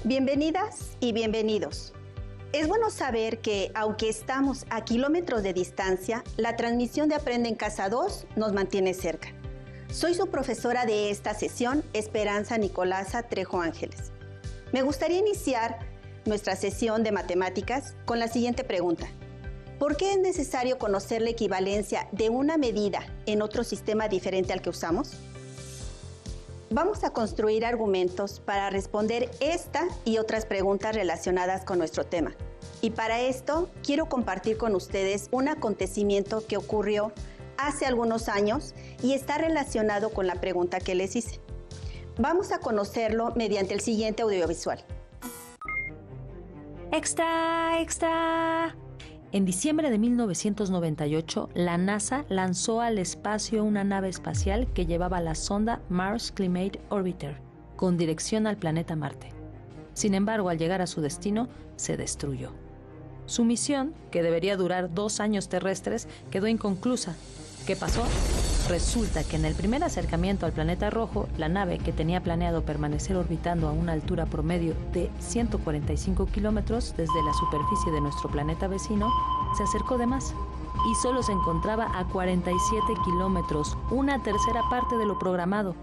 Bienvenidas y bienvenidos. Es bueno saber que, aunque estamos a kilómetros de distancia, la transmisión de Aprende en Casa 2 nos mantiene cerca. Soy su profesora de esta sesión, Esperanza Nicolasa Trejo Ángeles. Me gustaría iniciar nuestra sesión de matemáticas con la siguiente pregunta. ¿Por qué es necesario conocer la equivalencia de una medida en otro sistema diferente al que usamos? Vamos a construir argumentos para responder esta y otras preguntas relacionadas con nuestro tema. Y para esto, quiero compartir con ustedes un acontecimiento que ocurrió hace algunos años y está relacionado con la pregunta que les hice. Vamos a conocerlo mediante el siguiente audiovisual. ¡Extra! ¡Extra! En diciembre de 1998, la NASA lanzó al espacio una nave espacial que llevaba la sonda Mars Climate Orbiter, con dirección al planeta Marte. Sin embargo, al llegar a su destino, se destruyó. Su misión, que debería durar 2 años terrestres, quedó inconclusa. ¿Qué pasó? Resulta que en el primer acercamiento al planeta rojo, la nave, que tenía planeado permanecer orbitando a una altura promedio de 145 kilómetros desde la superficie de nuestro planeta vecino, se acercó de más y solo se encontraba a 47 kilómetros, una tercera parte de lo programado.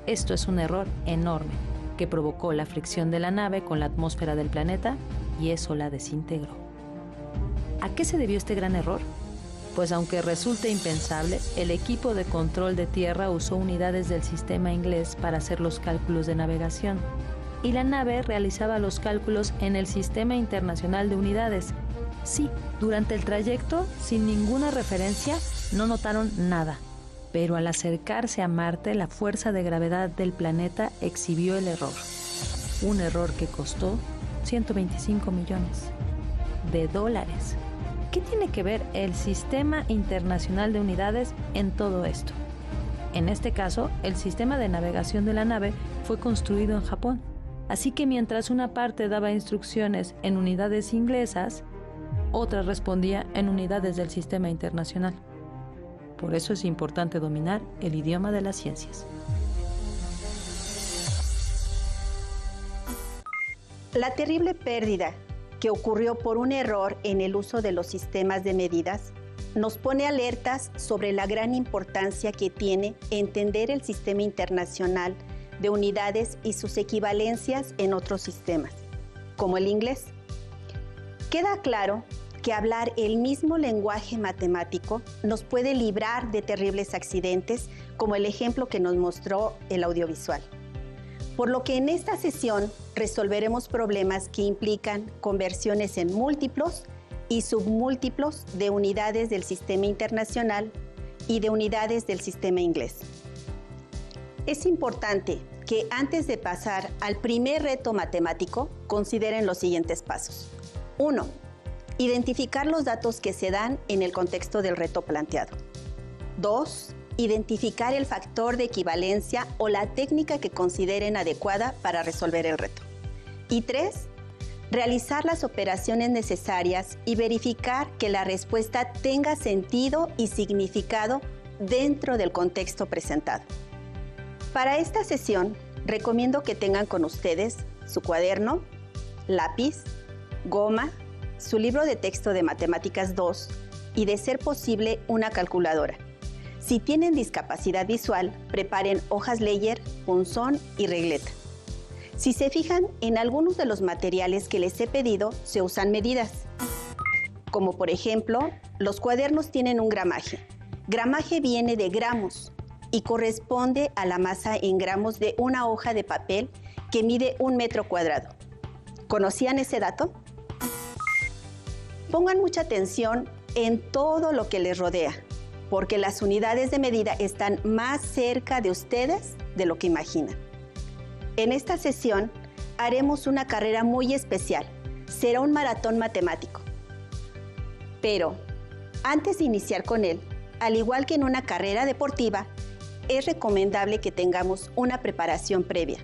Esto es un error enorme que provocó la fricción de la nave con la atmósfera del planeta y eso la desintegró. ¿A qué se debió este gran error? Pues aunque resulte impensable, el equipo de control de tierra usó unidades del sistema inglés para hacer los cálculos de navegación y la nave realizaba los cálculos en el Sistema Internacional de Unidades. Sí, durante el trayecto, sin ninguna referencia, no notaron nada, pero al acercarse a Marte, la fuerza de gravedad del planeta exhibió el error. Un error que costó 125 millones de dólares. ¿Qué tiene que ver el Sistema Internacional de Unidades en todo esto? En este caso, el sistema de navegación de la nave fue construido en Japón. Así que mientras una parte daba instrucciones en unidades inglesas, otra respondía en unidades del Sistema Internacional. Por eso es importante dominar el idioma de las ciencias. La terrible pérdida que ocurrió por un error en el uso de los sistemas de medidas, nos pone alertas sobre la gran importancia que tiene entender el sistema internacional de unidades y sus equivalencias en otros sistemas, como el inglés. Queda claro que hablar el mismo lenguaje matemático nos puede librar de terribles accidentes, como el ejemplo que nos mostró el audiovisual. Por lo que en esta sesión resolveremos problemas que implican conversiones en múltiplos y submúltiplos de unidades del sistema internacional y de unidades del sistema inglés. Es importante que antes de pasar al primer reto matemático, consideren los siguientes pasos. 1. Identificar los datos que se dan en el contexto del reto planteado. 2. Identificar el factor de equivalencia o la técnica que consideren adecuada para resolver el reto. Y 3. Realizar las operaciones necesarias y verificar que la respuesta tenga sentido y significado dentro del contexto presentado. Para esta sesión, recomiendo que tengan con ustedes su cuaderno, lápiz, goma, su libro de texto de Matemáticas 2 y, de ser posible, una calculadora. Si tienen discapacidad visual, preparen hojas Leyer, punzón y regleta. Si se fijan, en algunos de los materiales que les he pedido se usan medidas. Como por ejemplo, los cuadernos tienen un gramaje. Gramaje viene de gramos y corresponde a la masa en gramos de una hoja de papel que mide 1 metro cuadrado. ¿Conocían ese dato? Pongan mucha atención en todo lo que les rodea, porque las unidades de medida están más cerca de ustedes de lo que imaginan. En esta sesión haremos una carrera muy especial. Será un maratón matemático. Pero antes de iniciar con él, al igual que en una carrera deportiva, es recomendable que tengamos una preparación previa,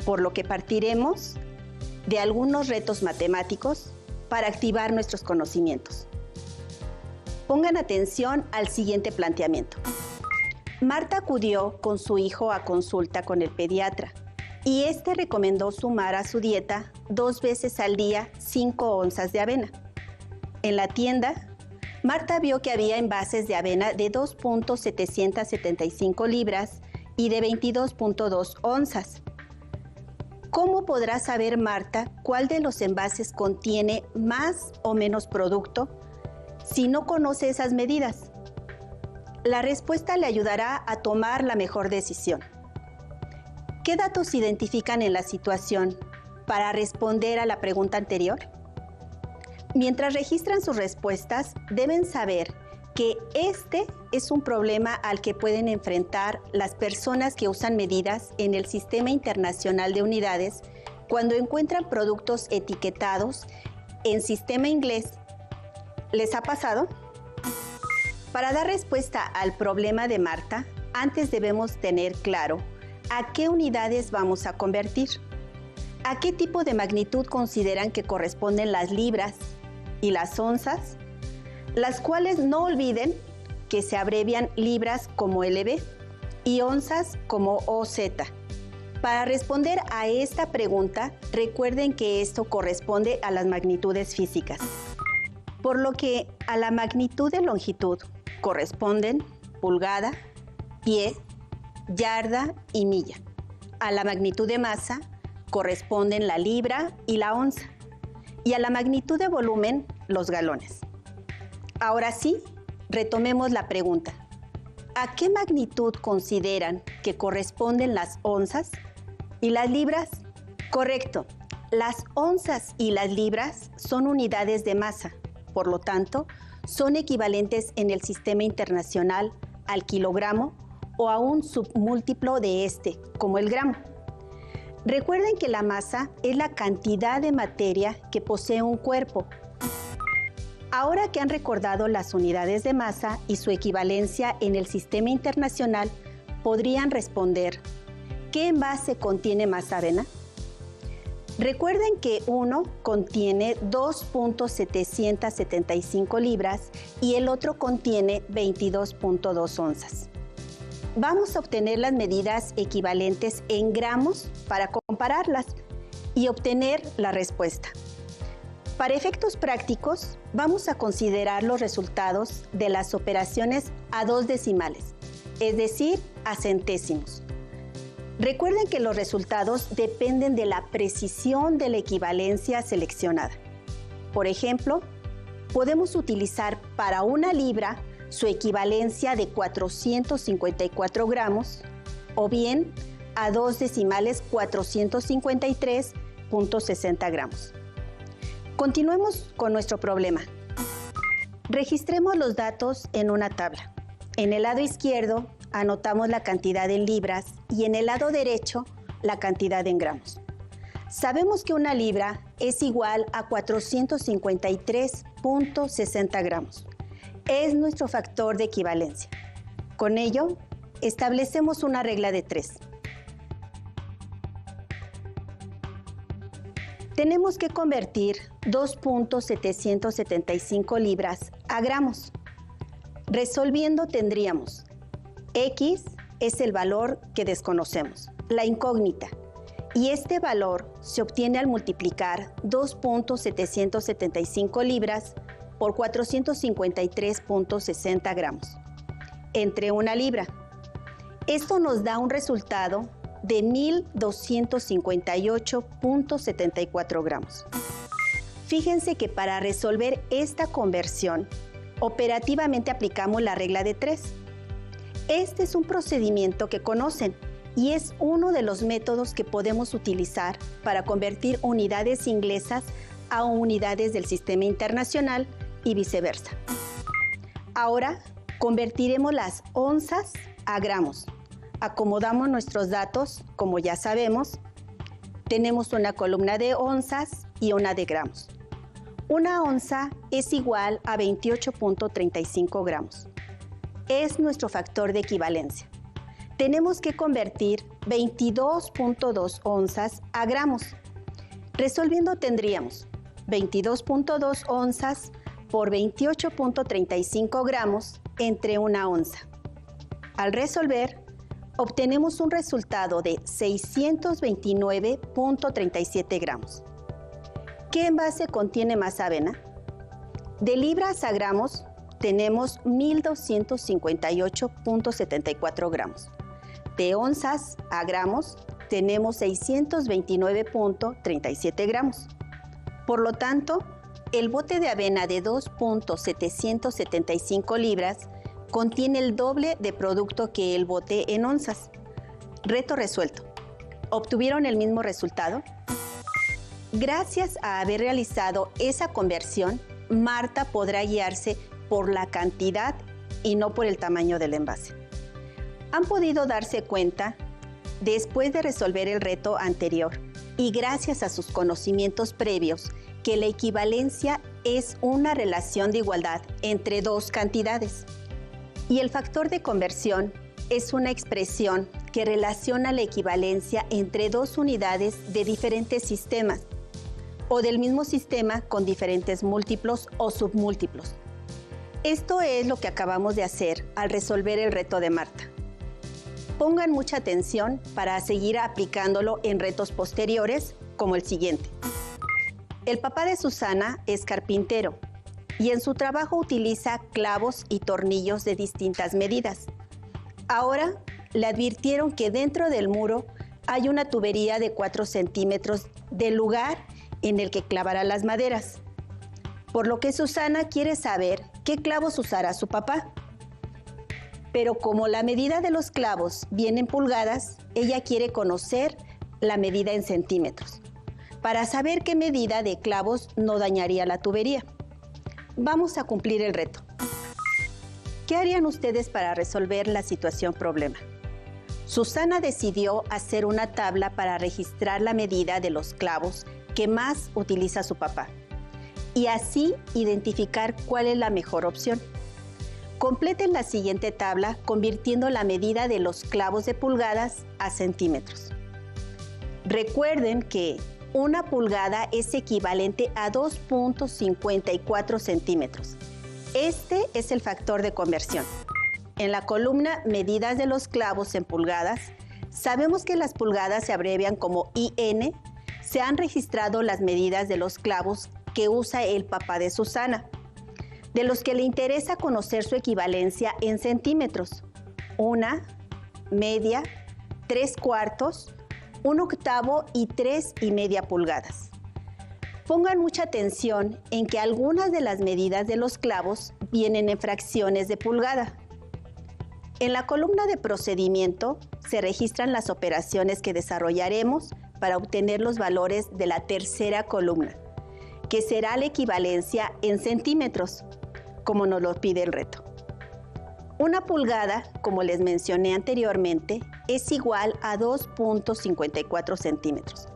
por lo que partiremos de algunos retos matemáticos para activar nuestros conocimientos. Pongan atención al siguiente planteamiento. Marta acudió con su hijo a consulta con el pediatra y este recomendó sumar a su dieta 2 veces al día 5 onzas de avena. En la tienda, Marta vio que había envases de avena de 2.775 libras y de 22.2 onzas. ¿Cómo podrá saber Marta cuál de los envases contiene más o menos producto si no conoce esas medidas? La respuesta le ayudará a tomar la mejor decisión. ¿Qué datos identifican en la situación para responder a la pregunta anterior? Mientras registran sus respuestas, deben saber que este es un problema al que pueden enfrentar las personas que usan medidas en el Sistema Internacional de Unidades cuando encuentran productos etiquetados en sistema inglés. ¿Les ha pasado? Para dar respuesta al problema de Marta, antes debemos tener claro a qué unidades vamos a convertir, a qué tipo de magnitud consideran que corresponden las libras y las onzas, las cuales no olviden que se abrevian libras como LB y onzas como OZ. Para responder a esta pregunta, recuerden que esto corresponde a las magnitudes físicas, por lo que a la magnitud de longitud corresponden pulgada, pie, yarda y milla. A la magnitud de masa corresponden la libra y la onza. Y a la magnitud de volumen, los galones. Ahora sí, retomemos la pregunta. ¿A qué magnitud consideran que corresponden las onzas y las libras? Correcto. Las onzas y las libras son unidades de masa. Por lo tanto, son equivalentes en el sistema internacional al kilogramo o a un submúltiplo de este, como el gramo. Recuerden que la masa es la cantidad de materia que posee un cuerpo. Ahora que han recordado las unidades de masa y su equivalencia en el sistema internacional, podrían responder, ¿qué envase contiene más avena? Recuerden que uno contiene 2.775 libras y el otro contiene 22.2 onzas. Vamos a obtener las medidas equivalentes en gramos para compararlas y obtener la respuesta. Para efectos prácticos, vamos a considerar los resultados de las operaciones a 2 decimales, es decir, a centésimos. Recuerden que los resultados dependen de la precisión de la equivalencia seleccionada. Por ejemplo, podemos utilizar para una libra su equivalencia de 454 gramos o bien a 2 decimales 453.60 gramos. Continuemos con nuestro problema. Registremos los datos en una tabla. En el lado izquierdo anotamos la cantidad en libras y en el lado derecho la cantidad en gramos. Sabemos que una libra es igual a 453.60 gramos. Es nuestro factor de equivalencia. Con ello, establecemos una regla de 3. Tenemos que convertir 2.775 libras a gramos. Resolviendo tendríamos X es el valor que desconocemos, la incógnita, y este valor se obtiene al multiplicar 2.775 libras por 453.60 gramos entre una libra. Esto nos da un resultado de 1.258.74 gramos. Fíjense que para resolver esta conversión, operativamente aplicamos la regla de 3. Este es un procedimiento que conocen y es uno de los métodos que podemos utilizar para convertir unidades inglesas a unidades del sistema internacional y viceversa. Ahora convertiremos las onzas a gramos. Acomodamos nuestros datos, como ya sabemos. Tenemos una columna de onzas y una de gramos. Una onza es igual a 28.35 gramos. Es nuestro factor de equivalencia. Tenemos que convertir 22.2 onzas a gramos. Resolviendo tendríamos 22.2 onzas por 28.35 gramos entre una onza. Al resolver, obtenemos un resultado de 629.37 gramos. ¿Qué envase contiene más avena? De libras a gramos tenemos 1.258.74 gramos. De onzas a gramos tenemos 629.37 gramos. Por lo tanto, el bote de avena de 2.775 libras contiene el doble de producto que el bote en onzas. Reto resuelto. ¿Obtuvieron el mismo resultado? Gracias a haber realizado esa conversión, Marta podrá guiarse por la cantidad y no por el tamaño del envase. ¿Han podido darse cuenta, después de resolver el reto anterior y gracias a sus conocimientos previos, que la equivalencia es una relación de igualdad entre dos cantidades? Y el factor de conversión es una expresión que relaciona la equivalencia entre dos unidades de diferentes sistemas o del mismo sistema con diferentes múltiplos o submúltiplos. Esto es lo que acabamos de hacer al resolver el reto de Marta. Pongan mucha atención para seguir aplicándolo en retos posteriores, como el siguiente. El papá de Susana es carpintero y en su trabajo utiliza clavos y tornillos de distintas medidas. Ahora le advirtieron que dentro del muro hay una tubería de 4 centímetros del lugar en el que clavará las maderas, por lo que Susana quiere saber qué clavos usará su papá. Pero como la medida de los clavos viene en pulgadas, ella quiere conocer la medida en centímetros, para saber qué medida de clavos no dañaría la tubería. Vamos a cumplir el reto. ¿Qué harían ustedes para resolver la situación problema? Susana decidió hacer una tabla para registrar la medida de los clavos que más utiliza su papá y así identificar cuál es la mejor opción. Completen la siguiente tabla convirtiendo la medida de los clavos de pulgadas a centímetros. Recuerden que una pulgada es equivalente a 2.54 centímetros. Este es el factor de conversión. En la columna medidas de los clavos en pulgadas, sabemos que las pulgadas se abrevian como IN. Se han registrado las medidas de los clavos que usa el papá de Susana, de los que le interesa conocer su equivalencia en centímetros: 1, media, 3/4, 1/8 y 3,5 pulgadas. Pongan mucha atención en que algunas de las medidas de los clavos vienen en fracciones de pulgada. En la columna de procedimiento se registran las operaciones que desarrollaremos para obtener los valores de la tercera columna, que será la equivalencia en centímetros, como nos lo pide el reto. Una pulgada, como les mencioné anteriormente, es igual a 2.54 centímetros.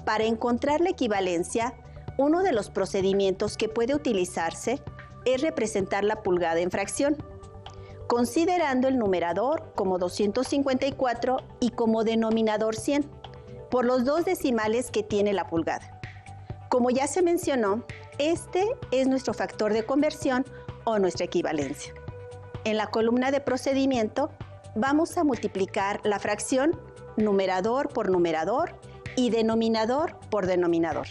Para encontrar la equivalencia, uno de los procedimientos que puede utilizarse es representar la pulgada en fracción, considerando el numerador como 254 y como denominador 100, por los dos decimales que tiene la pulgada. Como ya se mencionó, este es nuestro factor de conversión o nuestra equivalencia. En la columna de procedimiento vamos a multiplicar la fracción numerador por numerador y denominador por denominador,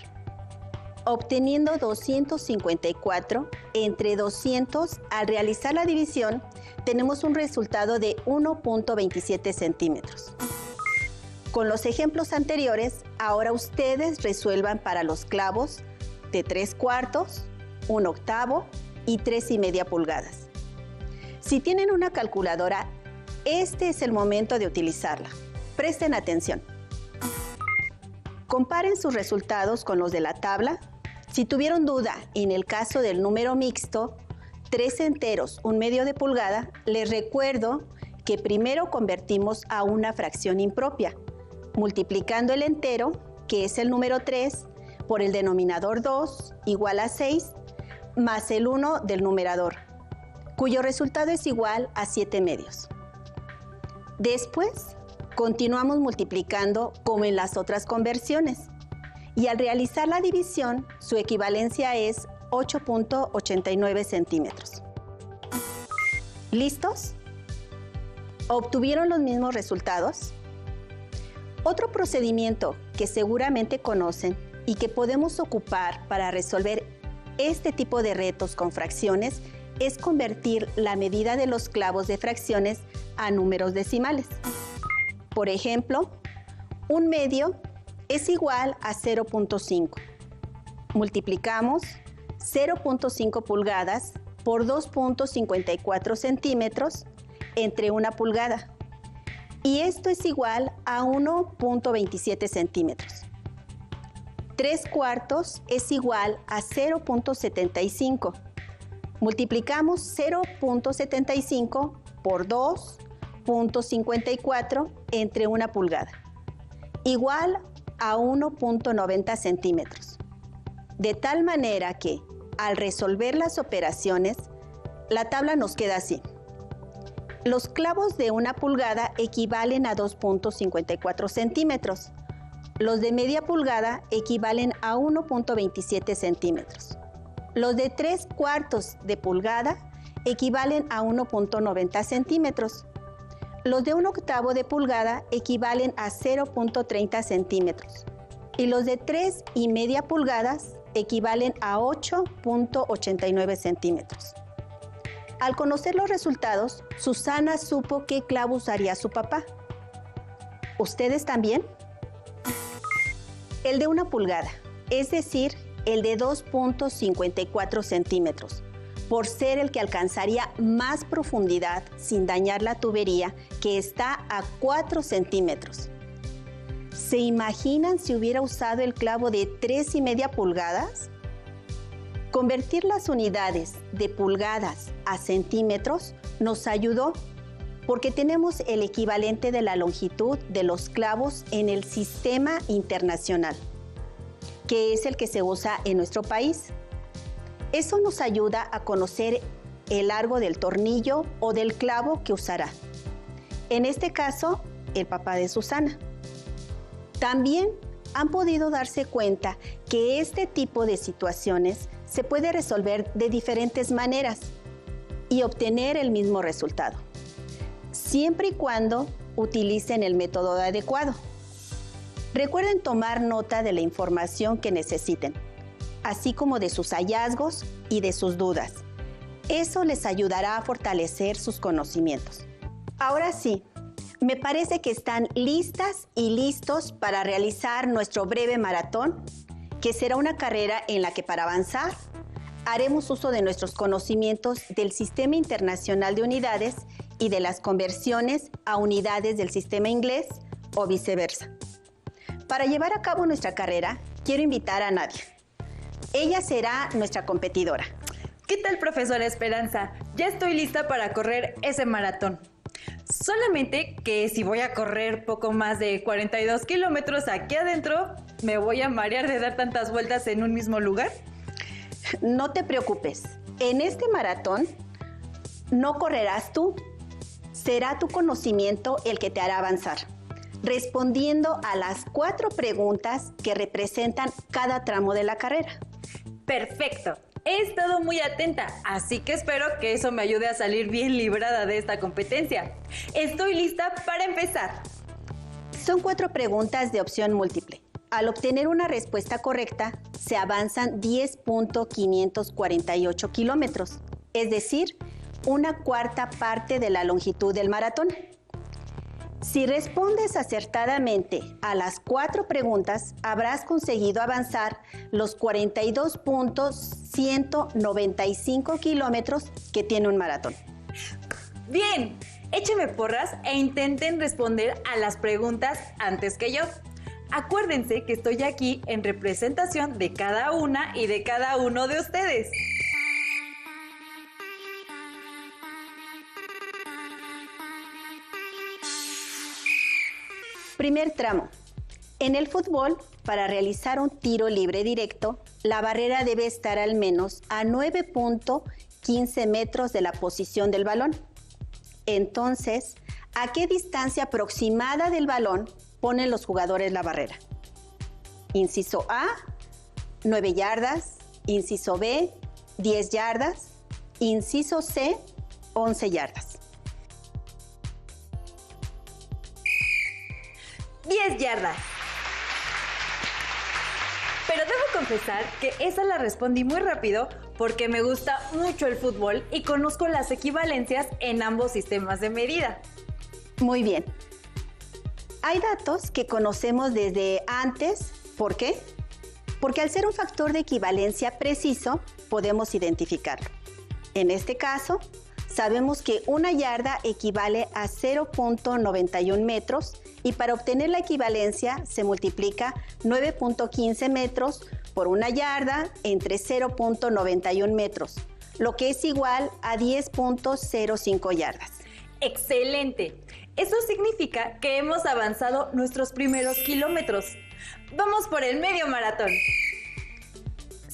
obteniendo 254 entre 200. Al realizar la división, tenemos un resultado de 1.27 centímetros. Con los ejemplos anteriores, ahora ustedes resuelvan para los clavos de 3/4, 1/8 y 3,5 pulgadas. Si tienen una calculadora, este es el momento de utilizarla. Presten atención. Comparen sus resultados con los de la tabla. Si tuvieron duda en el caso del número mixto, 3 enteros, 1/2 de pulgada, les recuerdo que primero convertimos a una fracción impropia, multiplicando el entero, que es el número 3, por el denominador 2, igual a 6, más el 1 del numerador, cuyo resultado es igual a 7/2. Después, continuamos multiplicando como en las otras conversiones, y al realizar la división, su equivalencia es 8.89 centímetros. ¿Listos? ¿Obtuvieron los mismos resultados? Otro procedimiento que seguramente conocen y que podemos ocupar para resolver este tipo de retos con fracciones es convertir la medida de los clavos de fracciones a números decimales. Por ejemplo, 1/2 es igual a 0.5. Multiplicamos 0.5 pulgadas por 2.54 centímetros entre 1 pulgada. Y esto es igual a 1.27 centímetros. 3/4 es igual a 0.75. Multiplicamos 0.75 por 2.54 entre 1 pulgada, igual a 1.90 centímetros. De tal manera que, al resolver las operaciones, la tabla nos queda así. Los clavos de 1 pulgada equivalen a 2.54 centímetros. Los de media pulgada equivalen a 1.27 centímetros. Los de 3/4 de pulgada equivalen a 1.90 centímetros. Los de 1/8 de pulgada equivalen a 0.30 centímetros. Y los de 3,5 pulgadas equivalen a 8.89 centímetros. Al conocer los resultados, Susana supo qué clavo usaría su papá. ¿Ustedes también? El de 1 pulgada, es decir, el de 2.54 centímetros, por ser el que alcanzaría más profundidad sin dañar la tubería, que está a 4 centímetros. ¿Se imaginan si hubiera usado el clavo de 3,5 pulgadas? Convertir las unidades de pulgadas a centímetros nos ayudó porque tenemos el equivalente de la longitud de los clavos en el sistema internacional, que es el que se usa en nuestro país. Eso nos ayuda a conocer el largo del tornillo o del clavo que usará. En este caso, el papá de Susana. También han podido darse cuenta que este tipo de situaciones se puede resolver de diferentes maneras y obtener el mismo resultado, siempre y cuando utilicen el método adecuado. Recuerden tomar nota de la información que necesiten, así como de sus hallazgos y de sus dudas. Eso les ayudará a fortalecer sus conocimientos. Ahora sí, me parece que están listas y listos para realizar nuestro breve maratón, que será una carrera en la que para avanzar haremos uso de nuestros conocimientos del Sistema Internacional de Unidades y de las conversiones a unidades del sistema inglés o viceversa. Para llevar a cabo nuestra carrera, quiero invitar a Nadia. Ella será nuestra competidora. ¿Qué tal, profesora Esperanza? Ya estoy lista para correr ese maratón. Solamente que si voy a correr poco más de 42 kilómetros aquí adentro, ¿me voy a marear de dar tantas vueltas en un mismo lugar? No te preocupes. En este maratón no correrás tú. Será tu conocimiento el que te hará avanzar, respondiendo a las 4 preguntas que representan cada tramo de la carrera. ¡Perfecto! He estado muy atenta, así que espero que eso me ayude a salir bien librada de esta competencia. Estoy lista para empezar. Son 4 preguntas de opción múltiple. Al obtener una respuesta correcta, se avanzan 10.548 kilómetros, es decir, 1/4 parte de la longitud del maratón. Si respondes acertadamente a las 4 preguntas, habrás conseguido avanzar los 42.195 kilómetros que tiene un maratón. Bien, échenme porras e intenten responder a las preguntas antes que yo. Acuérdense que estoy aquí en representación de cada una y de cada uno de ustedes. Primer tramo. En el fútbol, para realizar un tiro libre directo, la barrera debe estar al menos a 9.15 metros de la posición del balón. Entonces, ¿a qué distancia aproximada del balón ponen los jugadores la barrera? Inciso A, 9 yardas. Inciso B, 10 yardas. Inciso C, 11 yardas. 10 yardas. Pero debo confesar que esa la respondí muy rápido porque me gusta mucho el fútbol y conozco las equivalencias en ambos sistemas de medida. Muy bien. Hay datos que conocemos desde antes. ¿Por qué? Porque al ser un factor de equivalencia preciso, podemos identificarlo. En este caso, sabemos que una yarda equivale a 0.91 metros y para obtener la equivalencia se multiplica 9.15 metros por una yarda entre 0.91 metros, lo que es igual a 10.05 yardas. ¡Excelente! Eso significa que hemos avanzado nuestros primeros kilómetros. Vamos por el medio maratón.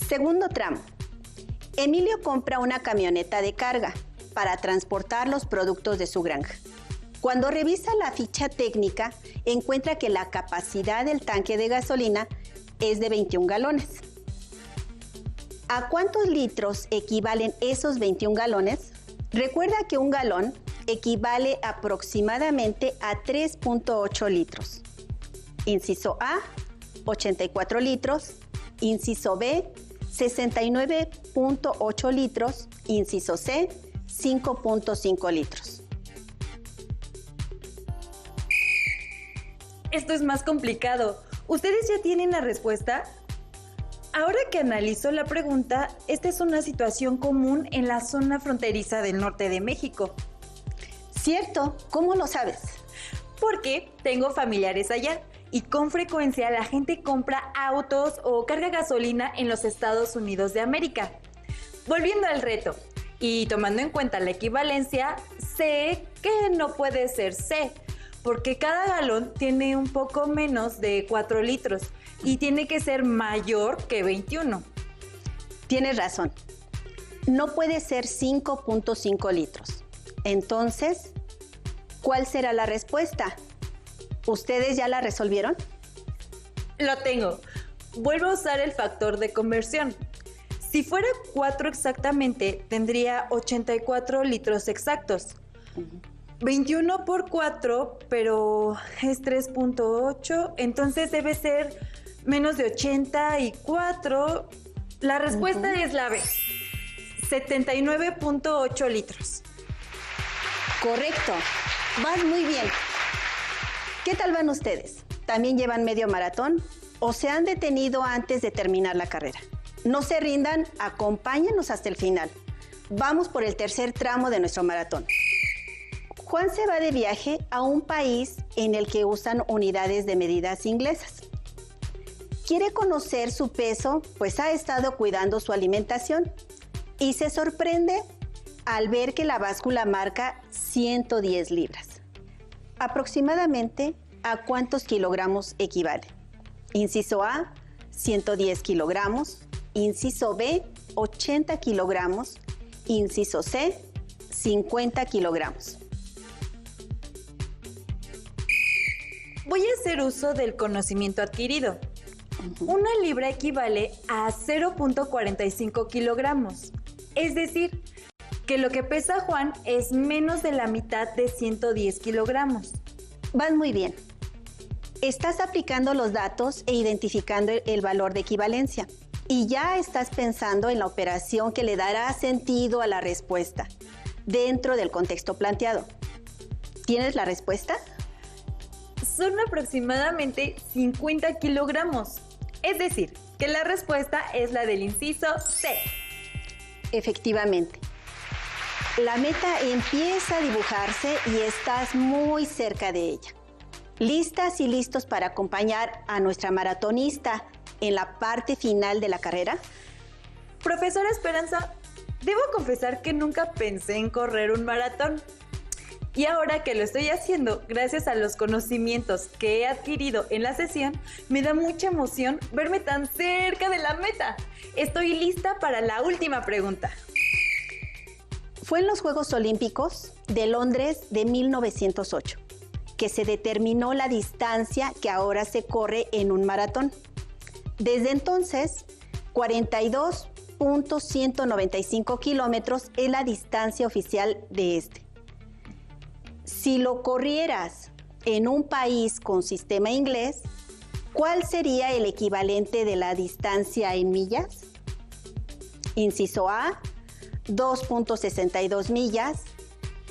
Segundo tramo. Emilio compra una camioneta de carga para transportar los productos de su granja. Cuando revisa la ficha técnica, encuentra que la capacidad del tanque de gasolina es de 21 galones. ¿A cuántos litros equivalen esos 21 galones? Recuerda que un galón equivale aproximadamente a 3.8 litros. Inciso A, 84 litros. Inciso B, 69.8 litros. Inciso C, 5.5 litros. Esto es más complicado. ¿Ustedes ya tienen la respuesta? Ahora que analizo la pregunta, esta es una situación común en la zona fronteriza del norte de México. Cierto, ¿cómo lo sabes? Porque tengo familiares allá y con frecuencia la gente compra autos o carga gasolina en los Estados Unidos de América. Volviendo al reto y tomando en cuenta la equivalencia, sé que no puede ser C, porque cada galón tiene un poco menos de 4 litros y tiene que ser mayor que 21. Tienes razón. No puede ser 5.5 litros. Entonces, ¿cuál será la respuesta? ¿Ustedes ya la resolvieron? Lo tengo. Vuelvo a usar el factor de conversión. Si fuera 4 exactamente, tendría 84 litros exactos. 21 por 4, pero es 3.8, entonces debe ser menos de 84. La respuesta es la B, 79.8 litros. Correcto, vas muy bien. ¿Qué tal van ustedes? ¿También llevan medio maratón o se han detenido antes de terminar la carrera? No se rindan, acompáñenos hasta el final. Vamos por el tercer tramo de nuestro maratón. Juan se va de viaje a un país en el que usan unidades de medidas inglesas. Quiere conocer su peso, pues ha estado cuidando su alimentación y se sorprende al ver que la báscula marca 110 libras. Aproximadamente, ¿a cuántos kilogramos equivale? Inciso A, 110 kilogramos. Inciso B, 80 kilogramos. Inciso C, 50 kilogramos. Voy a hacer uso del conocimiento adquirido. Una libra equivale a 0.45 kilogramos. Es decir, que lo que pesa Juan es menos de la mitad de 110 kilogramos. Vas muy bien. Estás aplicando los datos e identificando el valor de equivalencia. Y ya estás pensando en la operación que le dará sentido a la respuesta dentro del contexto planteado. ¿Tienes la respuesta? Son aproximadamente 50 kilogramos. Es decir, que la respuesta es la del inciso C. Efectivamente. La meta empieza a dibujarse y estás muy cerca de ella. ¿Listas y listos para acompañar a nuestra maratonista en la parte final de la carrera? Profesora Esperanza, debo confesar que nunca pensé en correr un maratón. Y ahora que lo estoy haciendo, gracias a los conocimientos que he adquirido en la sesión, me da mucha emoción verme tan cerca de la meta. Estoy lista para la última pregunta. Fue en los Juegos Olímpicos de Londres de 1908 que se determinó la distancia que ahora se corre en un maratón. Desde entonces, 42.195 kilómetros es la distancia oficial de este. Si lo corrieras en un país con sistema inglés, ¿cuál sería el equivalente de la distancia en millas? Inciso A, 2.62 millas.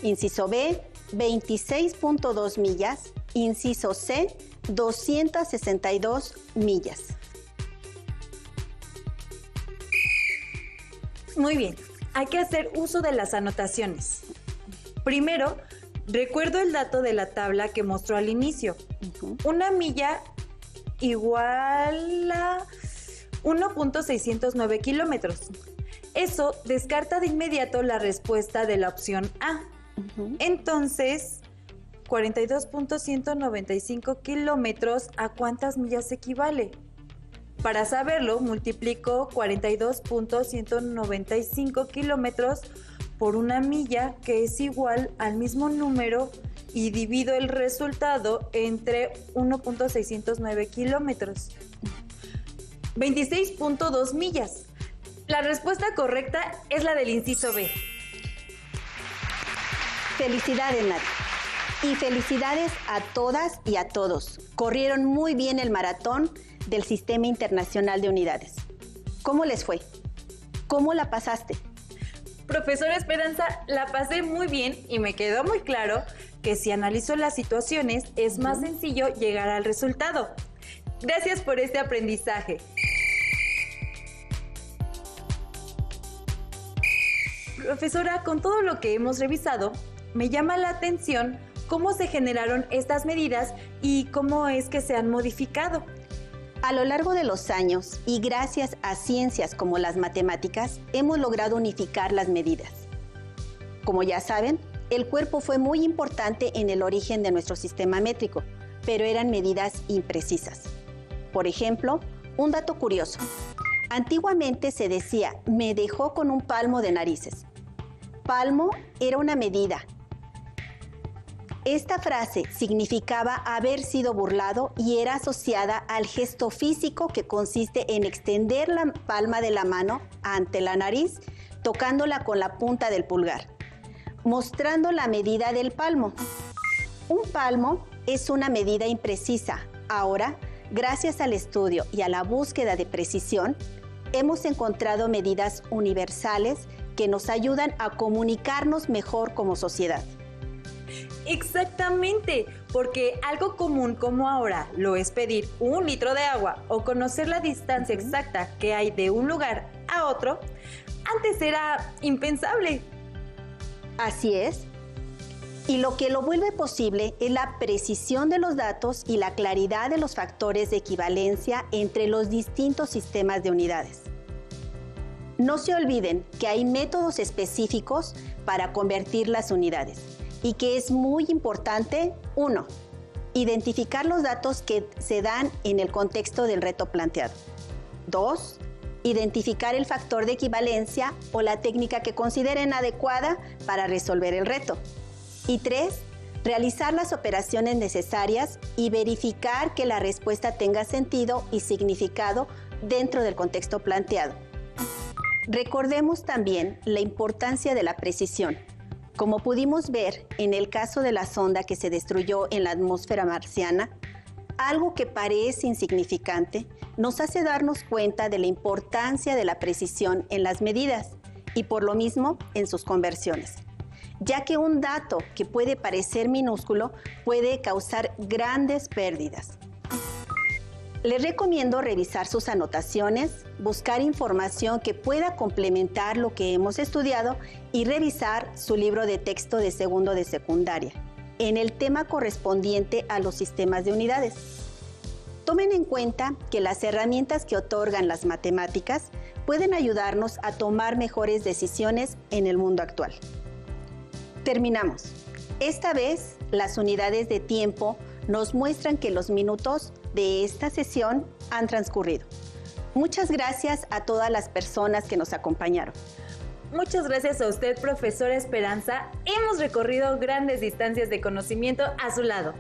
Inciso B, 26.2 millas. Inciso C, 262 millas. Muy bien, hay que hacer uso de las anotaciones. Primero, recuerdo el dato de la tabla que mostró al inicio. Una milla igual a 1.609 kilómetros. Eso descarta de inmediato la respuesta de la opción A. Entonces, 42.195 kilómetros, ¿a cuántas millas equivale? Para saberlo, multiplico 42.195 kilómetros por una milla, que es igual al mismo número, y divido el resultado entre 1.609 kilómetros. 26.2 millas. La respuesta correcta es la del inciso B. Felicidades, Nati. Y felicidades a todas y a todos. Corrieron muy bien el maratón del Sistema Internacional de Unidades. ¿Cómo les fue? ¿Cómo la pasaste? Profesora Esperanza, la pasé muy bien y me quedó muy claro que si analizo las situaciones es más sencillo llegar al resultado. Gracias por este aprendizaje. Profesora, con todo lo que hemos revisado, me llama la atención cómo se generaron estas medidas y cómo es que se han modificado. A lo largo de los años y gracias a ciencias como las matemáticas, hemos logrado unificar las medidas. Como ya saben, el cuerpo fue muy importante en el origen de nuestro sistema métrico, pero eran medidas imprecisas. Por ejemplo, un dato curioso. Antiguamente se decía, me dejó con un palmo de narices. Palmo era una medida. Esta frase significaba haber sido burlado y era asociada al gesto físico que consiste en extender la palma de la mano ante la nariz, tocándola con la punta del pulgar, mostrando la medida del palmo. Un palmo es una medida imprecisa. Ahora, gracias al estudio y a la búsqueda de precisión, hemos encontrado medidas universales que nos ayudan a comunicarnos mejor como sociedad. Exactamente, porque algo común como ahora lo es pedir 1 litro de agua o conocer la distancia exacta que hay de un lugar a otro, antes era impensable. Así es. Y lo que lo vuelve posible es la precisión de los datos y la claridad de los factores de equivalencia entre los distintos sistemas de unidades. No se olviden que hay métodos específicos para convertir las unidades y que es muy importante, 1, identificar los datos que se dan en el contexto del reto planteado. 2, identificar el factor de equivalencia o la técnica que consideren adecuada para resolver el reto. Y 3, realizar las operaciones necesarias y verificar que la respuesta tenga sentido y significado dentro del contexto planteado. Recordemos también la importancia de la precisión. Como pudimos ver en el caso de la sonda que se destruyó en la atmósfera marciana, algo que parece insignificante nos hace darnos cuenta de la importancia de la precisión en las medidas y por lo mismo en sus conversiones, ya que un dato que puede parecer minúsculo puede causar grandes pérdidas. Les recomiendo revisar sus anotaciones, buscar información que pueda complementar lo que hemos estudiado y revisar su libro de texto de segundo de secundaria en el tema correspondiente a los sistemas de unidades. Tomen en cuenta que las herramientas que otorgan las matemáticas pueden ayudarnos a tomar mejores decisiones en el mundo actual. Terminamos. Esta vez, las unidades de tiempo nos muestran que los minutos de esta sesión han transcurrido. Muchas gracias a todas las personas que nos acompañaron. Muchas gracias a usted, profesora Esperanza. Hemos recorrido grandes distancias de conocimiento a su lado.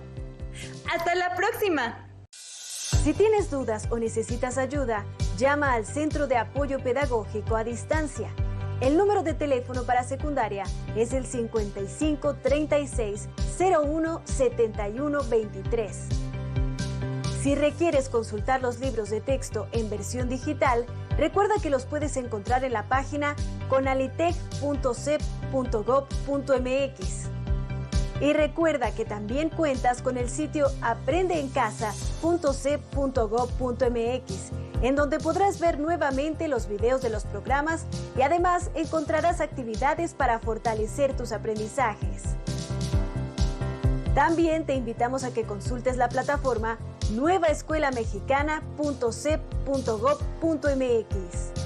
¡Hasta la próxima! Si tienes dudas o necesitas ayuda, llama al Centro de Apoyo Pedagógico a Distancia El número de teléfono para secundaria es el 55 36 01 71 23. Si requieres consultar los libros de texto en versión digital, recuerda que los puedes encontrar en la página conalitec.cep.gov.mx. Y recuerda que también cuentas con el sitio aprendeencasa.cep.gov.mx, en donde podrás ver nuevamente los videos de los programas y además encontrarás actividades para fortalecer tus aprendizajes. También te invitamos a que consultes la plataforma nuevaescuelamexicana.cep.gov.mx.